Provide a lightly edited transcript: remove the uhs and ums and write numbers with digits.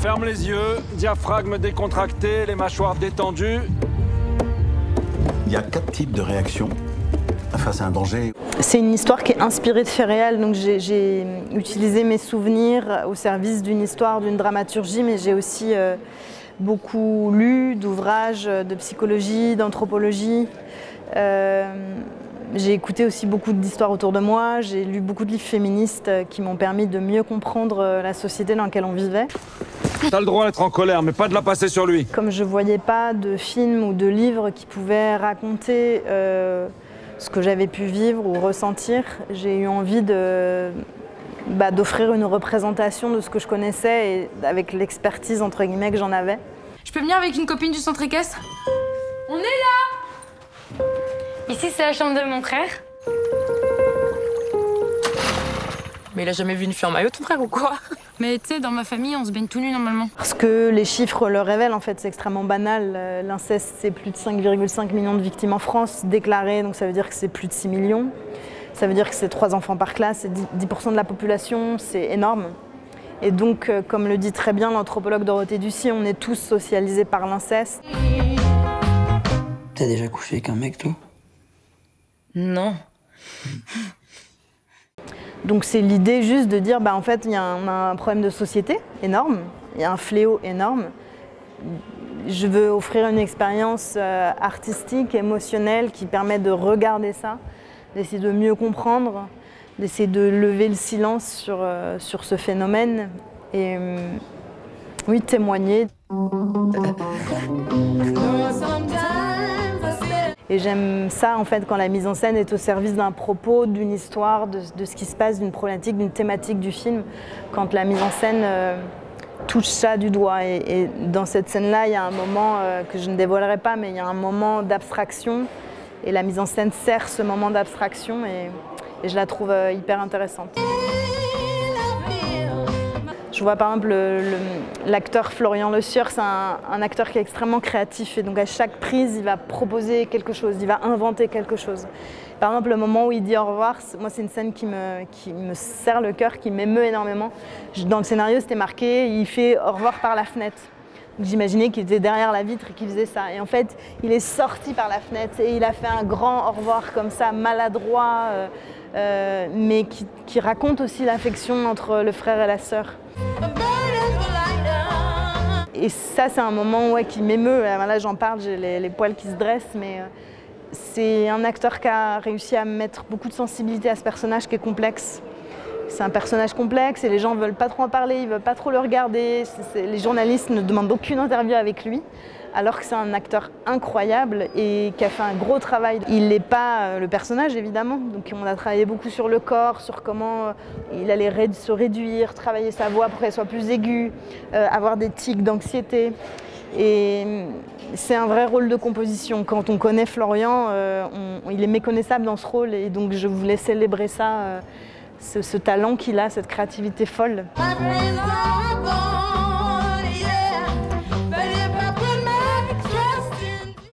Ferme les yeux, diaphragme décontracté, les mâchoires détendues. Il y a 4 types de réactions face à un danger. C'est une histoire qui est inspirée de faits réels, donc j'ai utilisé mes souvenirs au service d'une histoire, d'une dramaturgie, mais j'ai aussi beaucoup lu d'ouvrages de psychologie, d'anthropologie. J'ai écouté aussi beaucoup d'histoires autour de moi, j'ai lu beaucoup de livres féministes qui m'ont permis de mieux comprendre la société dans laquelle on vivait. T'as le droit d'être en colère, mais pas de la passer sur lui. Comme je voyais pas de films ou de livres qui pouvaient raconter ce que j'avais pu vivre ou ressentir, j'ai eu envie d'offrir une représentation de ce que je connaissais et avec l'expertise entre guillemets que j'en avais. Je peux venir avec une copine du centre équestre? On est là! Ici, c'est la chambre de mon frère. Mais il a jamais vu une fille en maillot, ton frère, ou quoi? Mais tu sais, dans ma famille, on se baigne tout nu normalement. Parce que les chiffres le révèlent, en fait, c'est extrêmement banal. L'inceste, c'est plus de 5,5 millions de victimes en France déclarées, donc ça veut dire que c'est plus de 6 millions. Ça veut dire que c'est 3 enfants par classe, c'est 10% de la population, c'est énorme. Et donc, comme le dit très bien l'anthropologue Dorothée Ducy, on est tous socialisés par l'inceste. T'as déjà couché avec un mec, toi? Non. Donc c'est l'idée juste de dire, en fait, on a un problème de société énorme, il y a un fléau énorme. Je veux offrir une expérience artistique, émotionnelle, qui permet de regarder ça, d'essayer de mieux comprendre, d'essayer de lever le silence sur ce phénomène et oui, témoigner. Et j'aime ça, en fait, quand la mise en scène est au service d'un propos, d'une histoire, de ce qui se passe, d'une problématique, d'une thématique du film. Quand la mise en scène touche ça du doigt. Et dans cette scène-là, il y a un moment que je ne dévoilerai pas, mais il y a un moment d'abstraction. Et la mise en scène sert ce moment d'abstraction et je la trouve hyper intéressante. Je vois par exemple l'acteur Florian Le Sieur, c'est un acteur qui est extrêmement créatif et donc à chaque prise, il va proposer quelque chose, il va inventer quelque chose. Par exemple, le moment où il dit au revoir, moi c'est une scène qui me serre le cœur, qui m'émeut énormément. Dans le scénario, c'était marqué, il fait au revoir par la fenêtre. J'imaginais qu'il était derrière la vitre et qu'il faisait ça. Et en fait, il est sorti par la fenêtre et il a fait un grand au revoir comme ça, maladroit, mais qui raconte aussi l'affection entre le frère et la sœur. Et ça, c'est un moment qui m'émeut. Là, j'en parle, j'ai les poils qui se dressent, mais c'est un acteur qui a réussi à mettre beaucoup de sensibilité à ce personnage qui est complexe. C'est un personnage complexe et les gens ne veulent pas trop en parler, ils ne veulent pas trop le regarder. Les journalistes ne demandent aucune interview avec lui, alors que c'est un acteur incroyable et qui a fait un gros travail. Il n'est pas le personnage, évidemment, donc on a travaillé beaucoup sur le corps, sur comment il allait se réduire, travailler sa voix pour qu'elle soit plus aiguë, avoir des tics d'anxiété. Et c'est un vrai rôle de composition. Quand on connaît Florian, il est méconnaissable dans ce rôle et donc je voulais célébrer ça. Ce talent qu'il a, cette créativité folle.